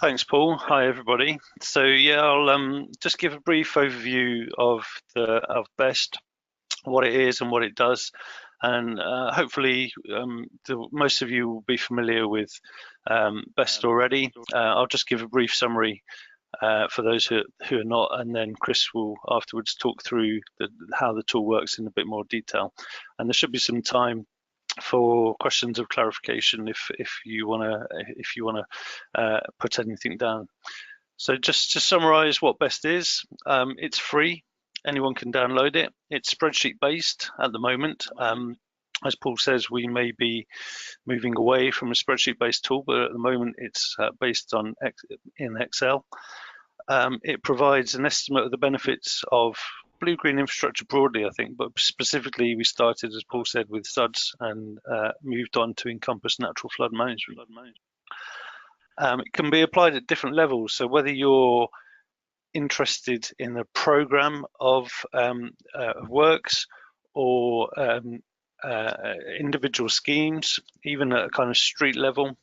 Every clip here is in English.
Thanks, Paul. Hi, everybody. So yeah, I'll just give a brief overview of BEST, what it is and what it does, and hopefully most of you will be familiar with BEST already. I'll just give a brief summary for those who are not, and then Chris will afterwards talk through how the tool works in a bit more detail. And there should be some time for questions of clarification if you want to put anything down. So just to summarize what BEST is, it's free. Anyone can download it. It's spreadsheet based at the moment. As Paul says, we may be moving away from a spreadsheet based tool, but at the moment it's based in Excel. It provides an estimate of the benefits of blue-green infrastructure broadly, I think, but specifically we started, as Paul said, with SUDS and moved on to encompass natural flood management. It can be applied at different levels, so whether you're interested in a program of works or individual schemes, even at a kind of street level,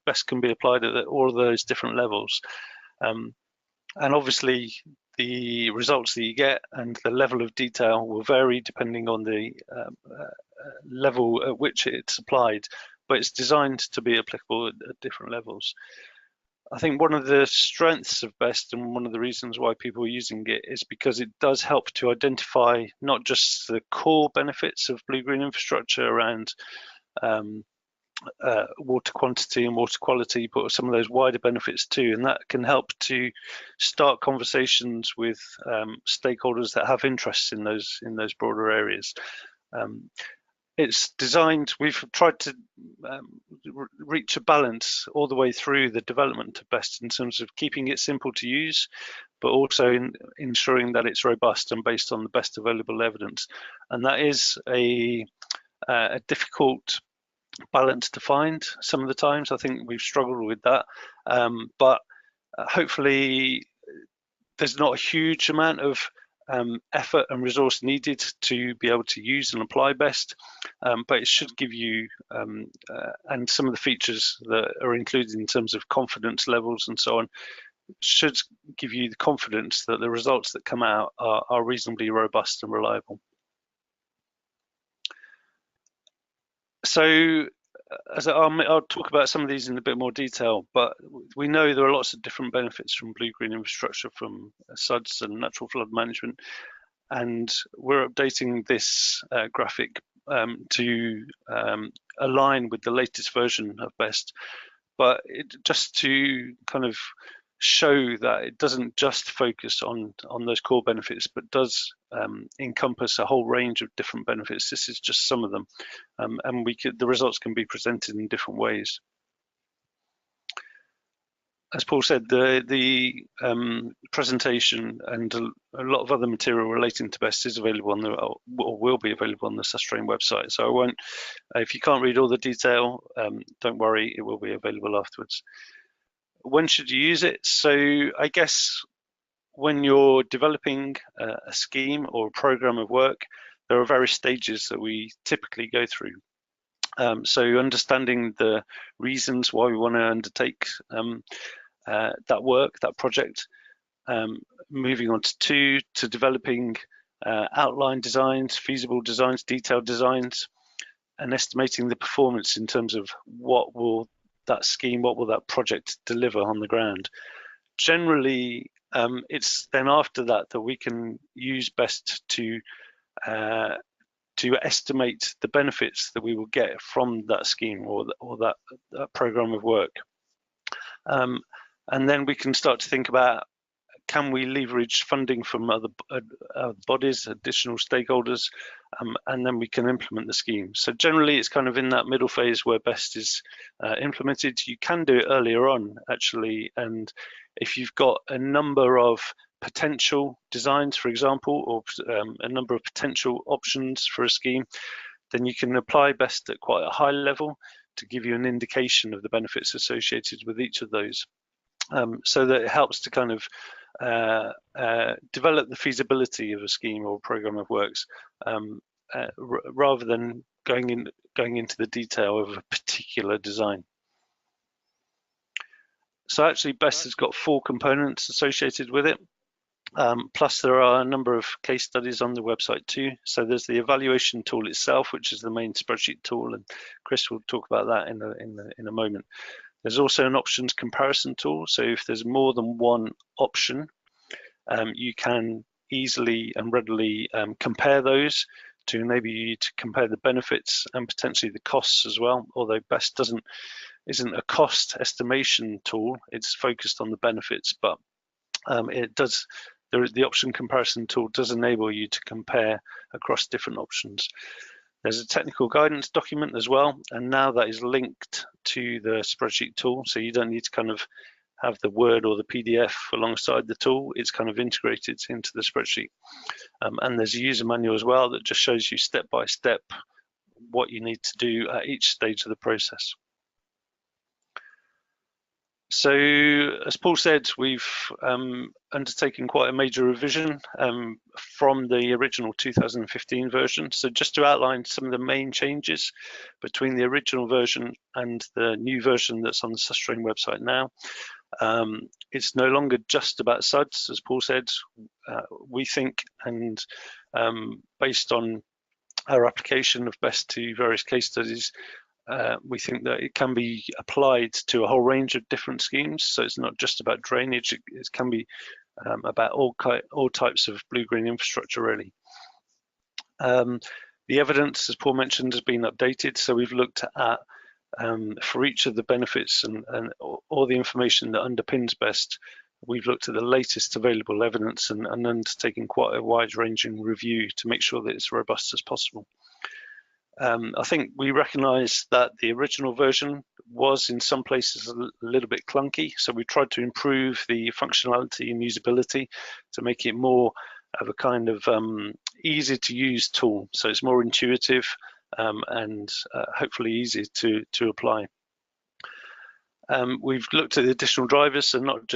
BEST can be applied at all of those different levels. And obviously the results that you get and the level of detail will vary depending on the level at which it's applied, but it's designed to be applicable at different levels. I think one of the strengths of BEST and one of the reasons why people are using it is because it does help to identify not just the core benefits of blue-green infrastructure around water quantity and water quality, but some of those wider benefits too, and that can help to start conversations with stakeholders that have interests in those broader areas. It's designed, we've tried to reach a balance all the way through the development of BEST in terms of keeping it simple to use, but also ensuring that it's robust and based on the best available evidence. And that is a difficult balance to find some of the times. I think we've struggled with that, but hopefully there's not a huge amount of effort and resource needed to be able to use and apply BEST, but it should give you and some of the features that are included in terms of confidence levels and so on should give you the confidence that the results that come out are reasonably robust and reliable. So I'll talk about some of these in a bit more detail, but we know there are lots of different benefits from blue-green infrastructure, from SUDS and natural flood management, and we're updating this graphic to align with the latest version of BEST, but just to kind of show that it doesn't just focus on those core benefits, but does encompass a whole range of different benefits. This is just some of them, and the results can be presented in different ways. As Paul said, the presentation and a lot of other material relating to BEST is available on or will be available on the susdrain website. So I won't, if you can't read all the detail, don't worry, it will be available afterwards. When should you use it? So I guess when you're developing a scheme or a program of work, there are various stages that we typically go through. So understanding the reasons why we want to undertake that work, that project, moving on to developing outline designs, feasible designs, detailed designs, and estimating the performance in terms of what will that scheme, what will that project deliver on the ground. Generally, it's then after that we can use BEST to estimate the benefits that we will get from that scheme or that program of work. And then we can start to think about, can we leverage funding from other bodies, additional stakeholders, and then we can implement the scheme. So generally it's kind of in that middle phase where BEST is implemented. You can do it earlier on actually, and if you've got a number of potential designs, for example, or a number of potential options for a scheme, then you can apply BEST at quite a high level to give you an indication of the benefits associated with each of those. So that it helps to kind of develop the feasibility of a scheme or program of works, rather than going into the detail of a particular design. So actually BEST has got 4 components associated with it. Plus there are a number of case studies on the website too. So there's the evaluation tool itself, which is the main spreadsheet tool, and Chris will talk about that in a moment. There's also an options comparison tool. So if there's more than one option, you can easily and readily compare those to enable you to compare the benefits and potentially the costs as well. Although BEST isn't a cost estimation tool, it's focused on the benefits, but the option comparison tool does enable you to compare across different options. There's a technical guidance document as well, and now that is linked to the spreadsheet tool, so you don't need to kind of have the Word or the PDF alongside the tool. It's kind of integrated into the spreadsheet. And there's a user manual as well that just shows you step by step what you need to do at each stage of the process. So, as Paul said, we've undertaken quite a major revision from the original 2015 version. So just to outline some of the main changes between the original version and the new version that's on the susdrain website now. It's no longer just about SUDS, as Paul said. We think, and based on our application of BEST to various case studies, we think that it can be applied to a whole range of different schemes. So it's not just about drainage, it can be about all types of blue-green infrastructure, really. The evidence, as Paul mentioned, has been updated. So we've looked at, for each of the benefits and all the information that underpins BEST, we've looked at the latest available evidence and undertaken quite a wide-ranging review to make sure that it's robust as possible. I think we recognise that the original version was in some places a little bit clunky, so we tried to improve the functionality and usability to make it more of a kind of easy to use tool, so it's more intuitive and hopefully easy to apply. We've looked at the additional drivers, and not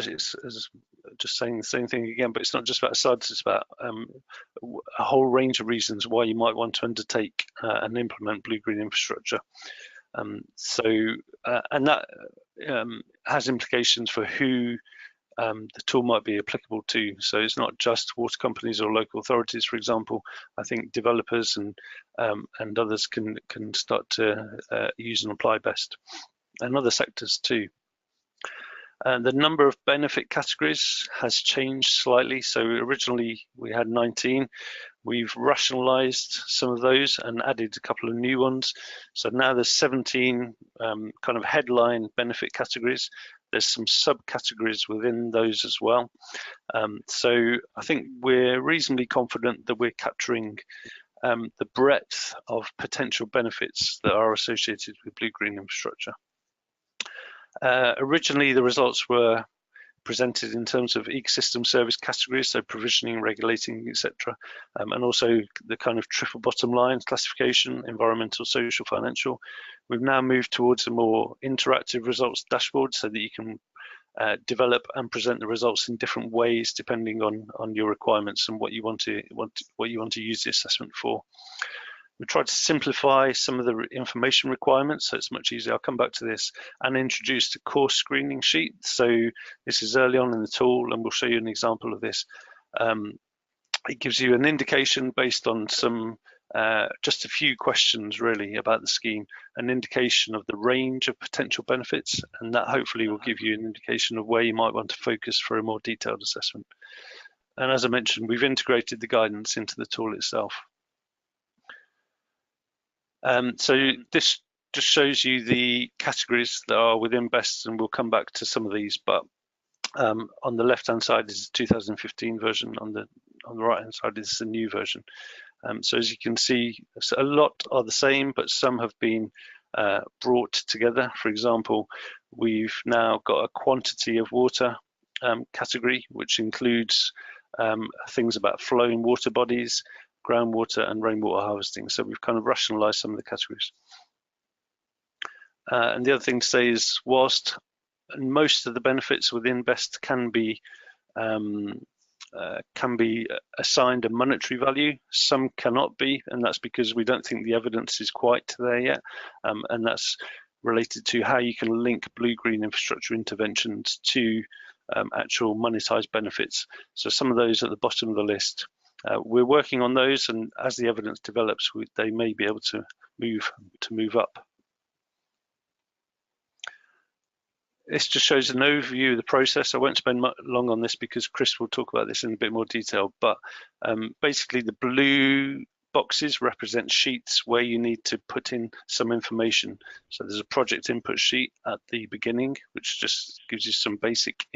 just saying the same thing again, but it's not just about SUDS, it's about a whole range of reasons why you might want to undertake and implement blue-green infrastructure. And that has implications for who the tool might be applicable to. So it's not just water companies or local authorities, for example. I think developers and others can start to use and apply BEST, and other sectors too. The number of benefit categories has changed slightly. So originally we had 19. We've rationalized some of those and added a couple of new ones. So now there's 17 kind of headline benefit categories. There's some subcategories within those as well. So I think we're reasonably confident that we're capturing the breadth of potential benefits that are associated with blue-green infrastructure. Originally, the results were presented in terms of ecosystem service categories, so provisioning, regulating, etc., and also the kind of triple bottom line classification, environmental, social, financial. We've now moved towards a more interactive results dashboard so that you can develop and present the results in different ways depending on your requirements and what you want to use the assessment for. We tried to simplify some of the information requirements so it's much easier. I'll come back to this, and introduced a course screening sheet. So this is early on in the tool, and we'll show you an example of this. It gives you an indication based on some just a few questions really about the scheme, an indication of the range of potential benefits, and that hopefully will give you an indication of where you might want to focus for a more detailed assessment. And as I mentioned, we've integrated the guidance into the tool itself. So this just shows you the categories that are within BEST, and we'll come back to some of these, but on the left-hand side is the 2015 version, on the right-hand side is the new version. So as you can see, a lot are the same, but some have been brought together. For example, we've now got a quantity of water category, which includes things about flowing water bodies, groundwater and rainwater harvesting. So we've kind of rationalized some of the categories. And the other thing to say is, whilst most of the benefits within BEST can be assigned a monetary value, some cannot be, and that's because we don't think the evidence is quite there yet. And that's related to how you can link blue-green infrastructure interventions to actual monetized benefits. So some of those at the bottom of the list. We're working on those, and as the evidence develops, they may be able to move up. This just shows an overview of the process. I won't spend long on this because Chris will talk about this in a bit more detail, but basically the blue boxes represent sheets where you need to put in some information. So there's a project input sheet at the beginning, which just gives you some basic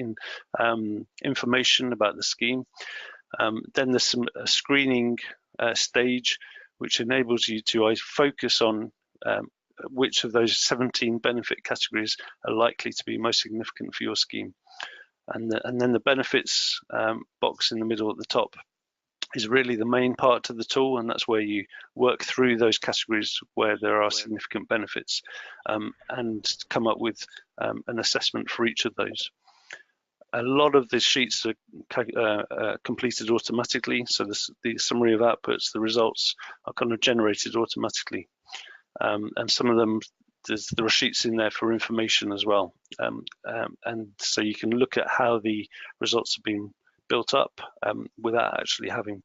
information about the scheme. Then there's a screening stage, which enables you to focus on which of those 17 benefit categories are likely to be most significant for your scheme. And then the benefits box in the middle at the top is really the main part of the tool, and that's where you work through those categories where there are significant benefits and come up with an assessment for each of those. A lot of the sheets are completed automatically, so the summary of outputs, the results are kind of generated automatically. And some of them, there are sheets in there for information as well. And so you can look at how the results have been built up without actually having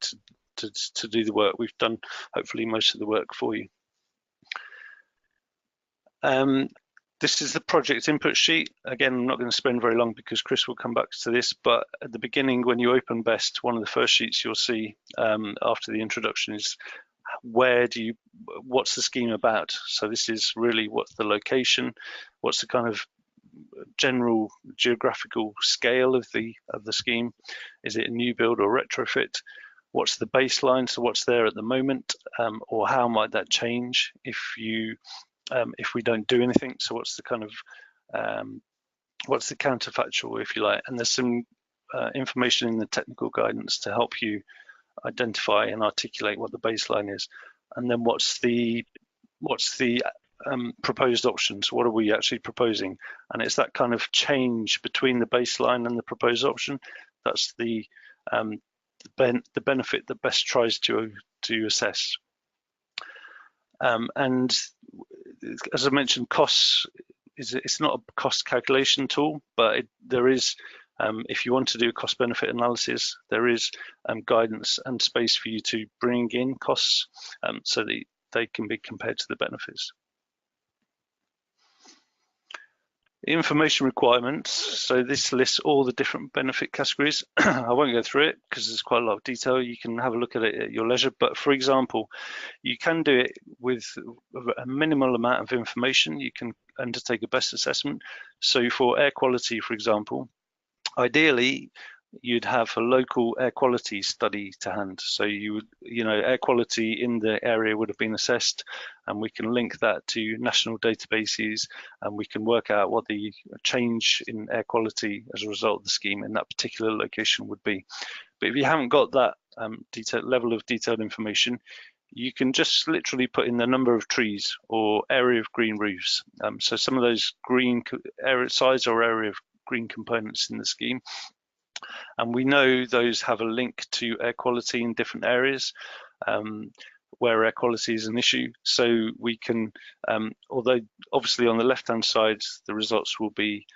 to do the work. We've done, hopefully, most of the work for you. This is the project input sheet. Again, I'm not going to spend very long because Chris will come back to this, but at the beginning, when you open BEST, one of the first sheets you'll see after the introduction is what's the scheme about? So this is really what's the location, what's the kind of general geographical scale of the scheme? Is it a new build or retrofit? What's the baseline? So what's there at the moment, or how might that change if we don't do anything? So what's the kind of what's the counterfactual, if you like? And there's some information in the technical guidance to help you identify and articulate what the baseline is, and then what's the proposed options. What are we actually proposing? And it's that kind of change between the baseline and the proposed option that's the benefit that BEST tries to assess. And as I mentioned, costs it's not a cost calculation tool, but there is. If you want to do a cost benefit analysis, there is guidance and space for you to bring in costs so that they can be compared to the benefits. Information requirements. So this lists all the different benefit categories. I won't go through it because there's quite a lot of detail. You can have a look at it at your leisure. But for example, you can do it with a minimal amount of information. You can undertake a BEST assessment. So for air quality, for example, ideally, you'd have a local air quality study to hand. So air quality in the area would have been assessed, and we can link that to national databases, and we can work out what the change in air quality as a result of the scheme in that particular location would be. But if you haven't got that level of detailed information, you can just literally put in the number of trees or area of green roofs. So some of those green size or area of green components in the scheme, and we know those have a link to air quality in different areas where air quality is an issue. So we can, although obviously on the left hand side the results will be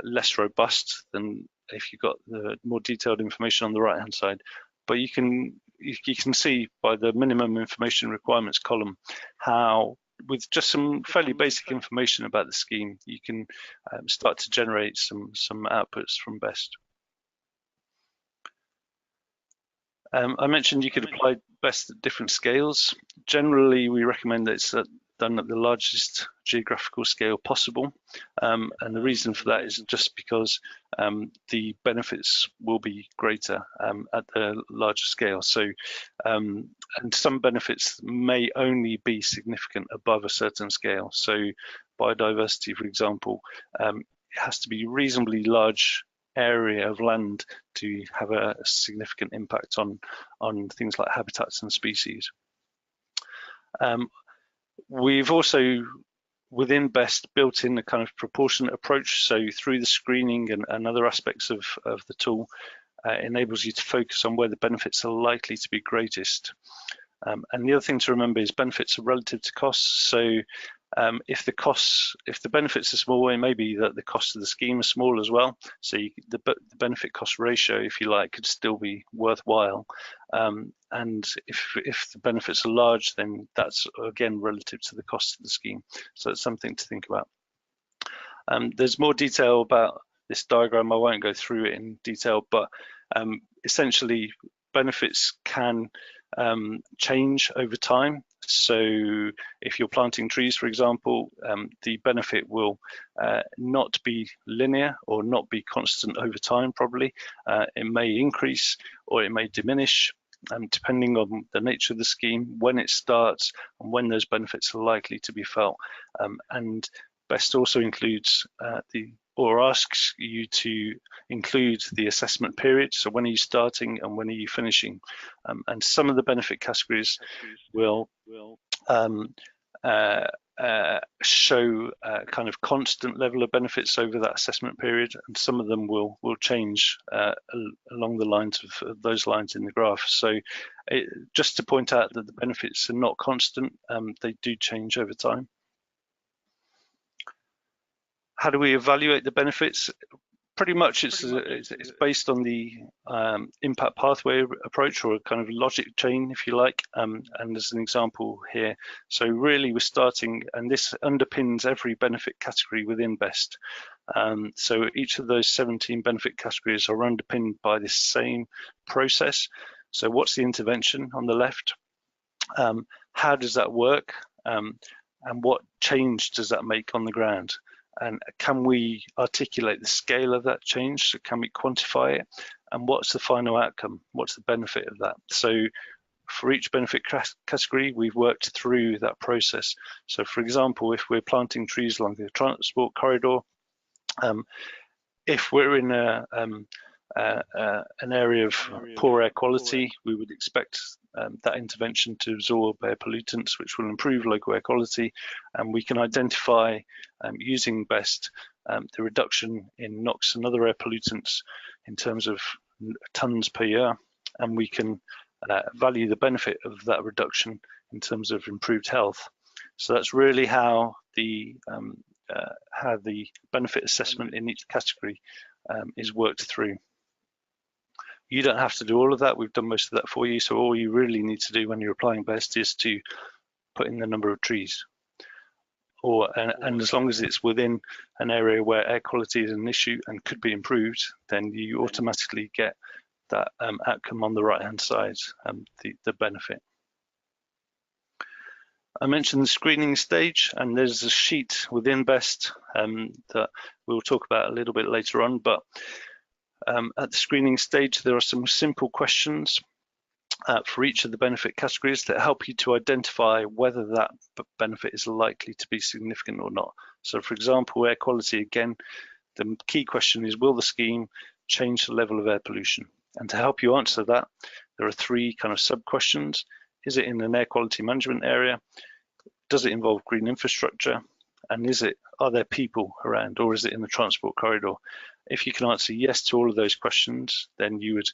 less robust than if you've got the more detailed information on the right hand side, but you can see by the minimum information requirements column how, with just some fairly basic information about the scheme, you can start to generate some outputs from BEST. I mentioned you could apply BEST at different scales. Generally, we recommend that it's done at the largest geographical scale possible, and the reason for that is just because the benefits will be greater at the larger scale. So, and some benefits may only be significant above a certain scale. So, biodiversity, for example, it has to be reasonably large area of land to have a significant impact on things like habitats and species. We've also, within BEST, built in a kind of proportionate approach. So through the screening and other aspects of the tool, it enables you to focus on where the benefits are likely to be greatest. And the other thing to remember is benefits are relative to costs. So If the benefits are small, it may be that the cost of the scheme is small as well. So the benefit cost ratio, if you like, could still be worthwhile. And if the benefits are large, then that's again relative to the cost of the scheme. So it's something to think about. There's more detail about this diagram. I won't go through it in detail, but essentially benefits can change over time. So if you're planting trees, for example, the benefit will not be linear or not be constant over time, probably. It may increase or it may diminish, depending on the nature of the scheme, when it starts, and when those benefits are likely to be felt. And BEST also includes asks you to include the assessment period. So when are you starting and when are you finishing? And some of the benefit categories will show a kind of constant level of benefits over that assessment period, and some of them will change along the lines of those lines in the graph. So just to point out that the benefits are not constant, they do change over time. How do we evaluate the benefits? Pretty much it's based on the impact pathway approach, or a kind of logic chain, if you like, and there's an example here. So really we're starting, and this underpins every benefit category within BEST. So each of those 17 benefit categories are underpinned by this same process. So what's the intervention on the left? How does that work? And what change does that make on the ground? And can we articulate the scale of that change? So can we quantify it? And what's the final outcome? What's the benefit of that? So for each benefit category, we've worked through that process. So for example, if we're planting trees along the transport corridor, if we're in an area of poor air quality, we would expect that intervention to absorb air pollutants, which will improve local air quality, and we can identify using BEST the reduction in NOx and other air pollutants in terms of tons per year, and we can value the benefit of that reduction in terms of improved health. So that's really how the benefit assessment in each category is worked through. You don't have to do all of that. We've done most of that for you. So all you really need to do when you're applying BEST is to put in the number of trees. And as long as it's within an area where air quality is an issue and could be improved, then you automatically get that outcome on the right-hand side, the benefit. I mentioned the screening stage, and there's a sheet within BEST that we'll talk about a little bit later on, but at the screening stage, there are some simple questions for each of the benefit categories that help you to identify whether that benefit is likely to be significant or not. So for example, air quality, again, the key question is, will the scheme change the level of air pollution? And to help you answer that, there are three kind of sub-questions. Is it in an air quality management area? Does it involve green infrastructure? And are there people around, or is it in the transport corridor? If you can answer yes to all of those questions, then you would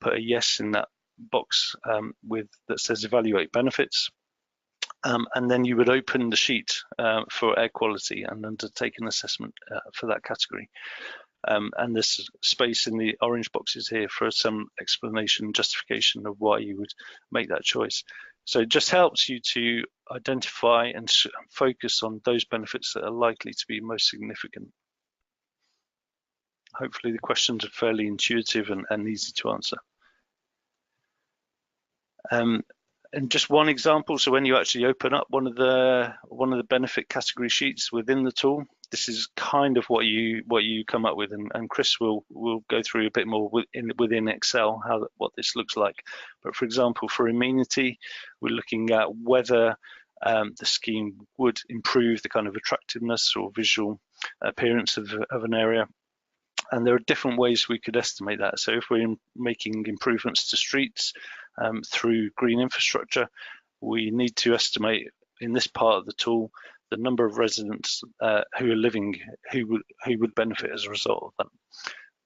put a yes in that box that says evaluate benefits. And then you would open the sheet for air quality and undertake an assessment for that category. And there's space in the orange boxes here for some explanation, justification of why you would make that choice. So it just helps you to identify and focus on those benefits that are likely to be most significant. Hopefully the questions are fairly intuitive and easy to answer. And just one example, so when you actually open up one of the benefit category sheets within the tool, this is kind of what you come up with, and Chris will go through a bit more within Excel what this looks like. But for example, for amenity, we're looking at whether the scheme would improve the kind of attractiveness or visual appearance of an area. And there are different ways we could estimate that. So if we're making improvements to streets through green infrastructure, we need to estimate in this part of the tool the number of residents who are living who would benefit as a result of that.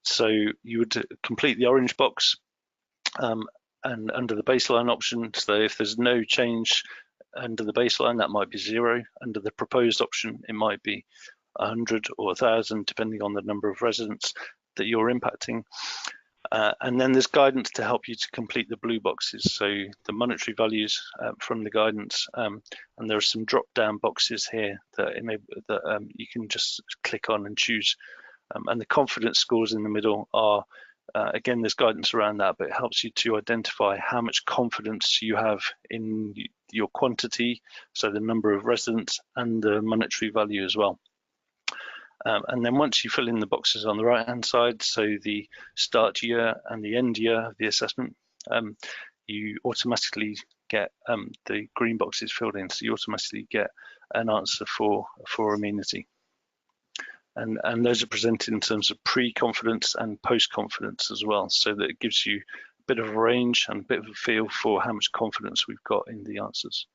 So you would complete the orange box and under the baseline option, so if there's no change under the baseline, that might be 0. Under the proposed option, it might be 100 or 1,000, depending on the number of residents that you're impacting. And then there's guidance to help you to complete the blue boxes. So the monetary values from the guidance, and there are some drop-down boxes here that you can just click on and choose. And the confidence scores in the middle are, again, there's guidance around that, but it helps you to identify how much confidence you have in your quantity, so the number of residents and the monetary value as well. And then once you fill in the boxes on the right hand side, so the start year and the end year of the assessment, you automatically get the green boxes filled in, so you automatically get an answer for amenity. And those are presented in terms of pre-confidence and post-confidence as well, so that it gives you a bit of a range and a bit of a feel for how much confidence we've got in the answers.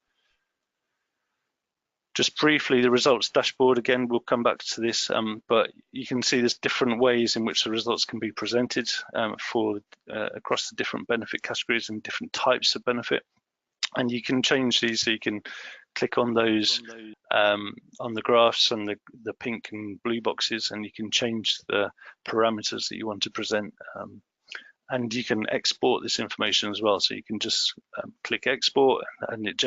Just briefly, the results dashboard, again, we'll come back to this, but you can see there's different ways in which the results can be presented across the different benefit categories and different types of benefit. And you can change these, so you can click on those on the graphs and the pink and blue boxes, and you can change the parameters that you want to present. And you can export this information as well. So you can just click export, and it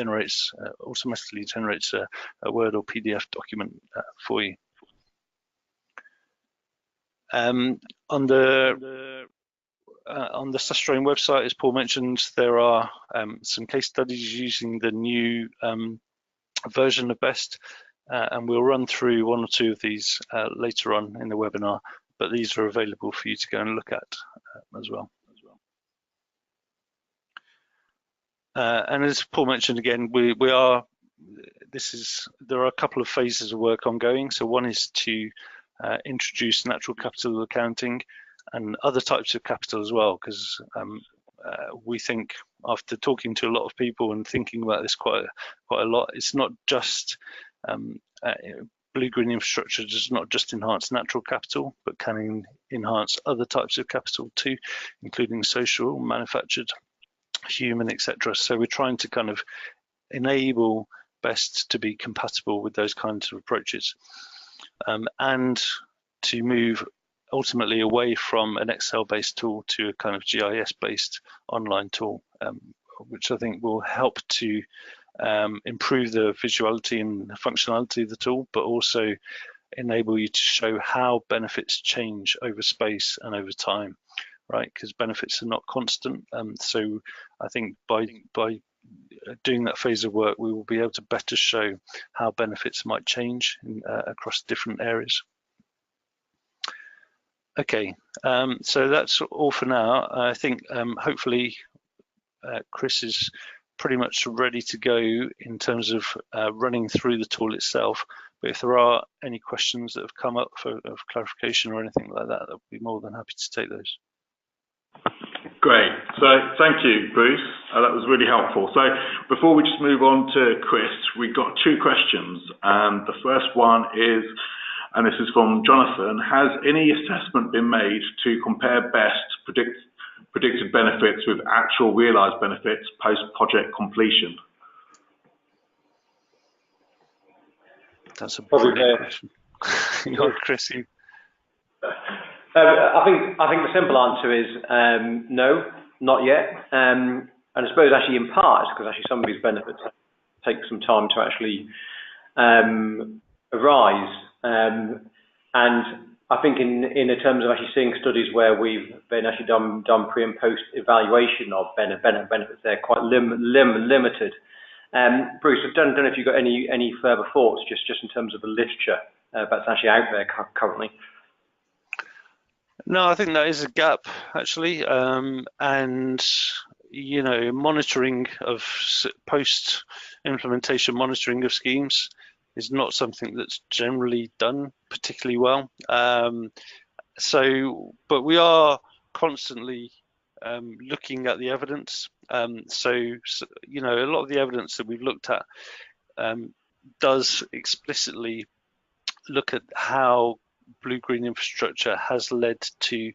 automatically generates a Word or PDF document for you. On the susdrain website, as Paul mentioned, there are some case studies using the new version of BEST, and we'll run through one or two of these later on in the webinar, but these are available for you to go and look at as well. And as Paul mentioned again, there are a couple of phases of work ongoing. So one is to introduce natural capital accounting and other types of capital as well, because we think, after talking to a lot of people and thinking about this quite a lot, it's not just blue-green infrastructure does not just enhance natural capital, but can enhance other types of capital too, including social, manufactured, human, etc. So we're trying to kind of enable BEST to be compatible with those kinds of approaches, and to move ultimately away from an Excel-based tool to a kind of GIS-based online tool, which I think will help to improve the visuality and functionality of the tool, but also enable you to show how benefits change over space and over time, right? Because benefits are not constant. So I think by doing that phase of work, we will be able to better show how benefits might change across different areas. Okay, so that's all for now. I think hopefully Chris is pretty much ready to go in terms of running through the tool itself. But if there are any questions that have come up of clarification or anything like that, I'll be more than happy to take those. Great. So thank you, Bruce. That was really helpful. So before we just move on to Chris, we've got two questions. The first one is, and this is from Jonathan, has any assessment been made to compare BEST predicted benefits with actual realised benefits post-project completion? That's a brilliant question. Chris, you. I think the simple answer is no, not yet. And I suppose actually in part because actually some of these benefits take some time to actually arise. And I think in terms of actually seeing studies where we've been actually done pre and post evaluation of benefits, they're quite limited. Bruce, I don't know if you've got any further thoughts just in terms of the literature that's actually out there currently. No, I think that is a gap actually, and you know, monitoring of post-implementation monitoring of schemes is not something that's generally done particularly well. But we are constantly looking at the evidence. So you know, a lot of the evidence that we've looked at does explicitly look at how blue-green infrastructure has led to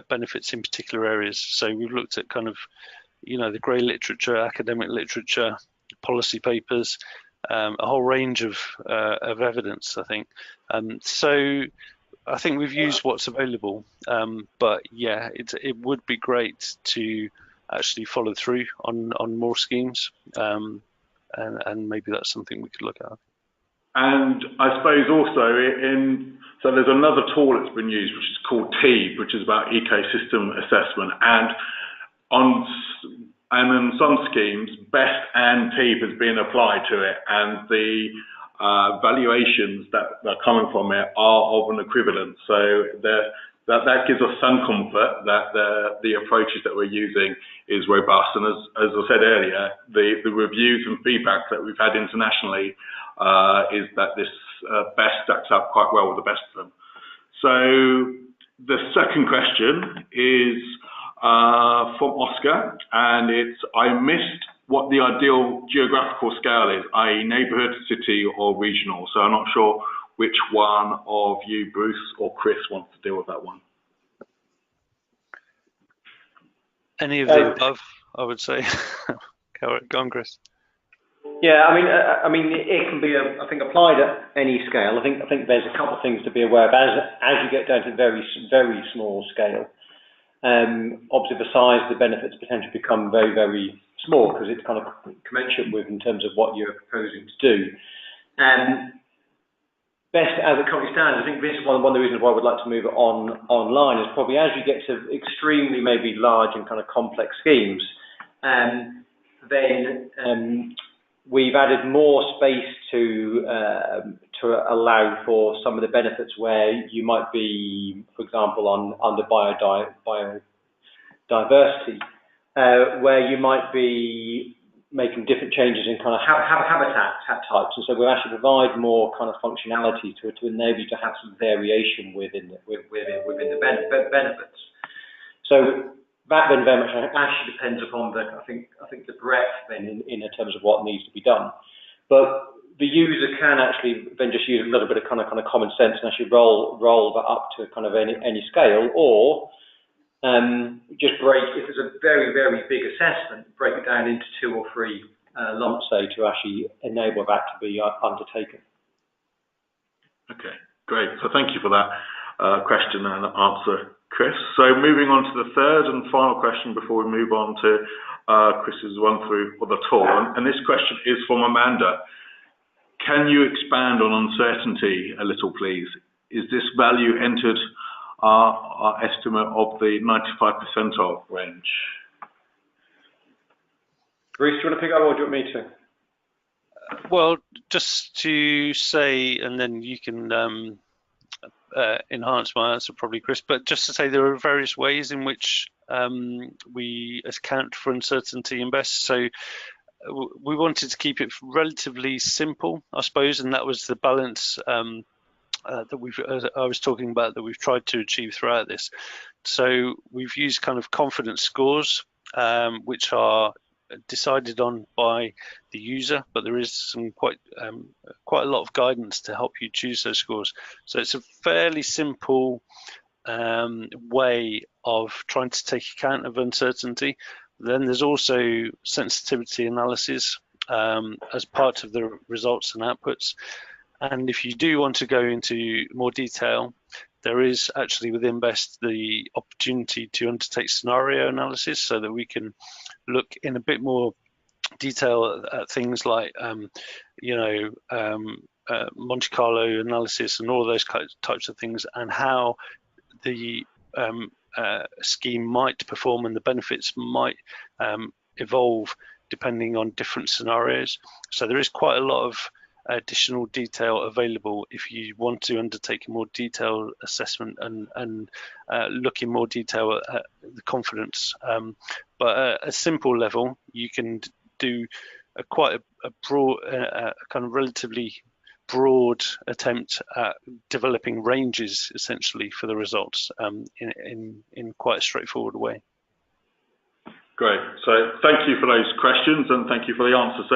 benefits in particular areas. So we've looked at kind of, you know, the grey literature, academic literature, policy papers, a whole range of evidence, I think. So I think we've used what's available, but yeah, it would be great to actually follow through on more schemes, and maybe that's something we could look at. And I suppose also so there's another tool that's been used, which is called TEEB, which is about ecosystem assessment, and in some schemes, BEST and TEEB has been applied to it, and the valuations that are coming from it are of an equivalent. So that gives us some comfort that the approaches that we're using is robust. And as I said earlier, the reviews and feedback that we've had internationally is that this BEST stacks up quite well with the best of them. So the second question is from Oscar, and it's, I missed what the ideal geographical scale is, i.e. neighbourhood, city or regional. So I'm not sure which one of you, Bruce or Chris, wants to deal with that one. Any of the above, I would say. Go on, Chris. Yeah, I mean, it can be, I think, applied at any scale. I think there's a couple of things to be aware of as you get down to very small scale. Obviously, the size of the benefits potentially become very small because it's kind of commensurate with in terms of what you're proposing to do. Best as it currently stands, I think this is one of the reasons why I would like to move it online is probably as you get to extremely maybe large and kind of complex schemes, then we've added more space to allow for some of the benefits where you might be, for example, under biodiversity, where you might be making different changes in kind of habitat types, and so we'll actually provide more kind of functionality to enable you to have some variation within the benefits. So that then very much actually depends upon I think the breadth then in terms of what needs to be done. But the user can actually then just use a little bit of kind of common sense and actually roll that up to kind of any scale, or just break, if it's a very big assessment, break it down into 2 or 3 lumps, say, to actually enable that to be undertaken. Okay, great. So thank you for that question and answer, Chris. So moving on to the third and final question before we move on to Chris's run through of the tour. And this question is from Amanda. Can you expand on uncertainty a little, please? Is this value entered our estimate of the 95 percentile range? Bruce, do you want to pick up or do you want me to? Well, just to say, and then you can enhance my answer probably, Chris, but just to say there are various ways in which we account for uncertainty in BEST. So we wanted to keep it relatively simple, I suppose, and that was the balance that I was talking about that we've tried to achieve throughout this. So we've used kind of confidence scores, which are decided on by the user, but there is some quite a lot of guidance to help you choose those scores. So it's a fairly simple way of trying to take account of uncertainty. Then there's also sensitivity analysis as part of the results and outputs. And if you do want to go into more detail, there is actually within BEST the opportunity to undertake scenario analysis so that we can look in a bit more detail at things like, Monte Carlo analysis and all those types of things, and how the scheme might perform and the benefits might evolve depending on different scenarios. So there is quite a lot of additional detail available if you want to undertake a more detailed assessment and look in more detail at the confidence. But at a simple level, you can do quite a broad, kind of relatively broad attempt at developing ranges essentially for the results in quite a straightforward way. Great. So thank you for those questions and thank you for the answers. So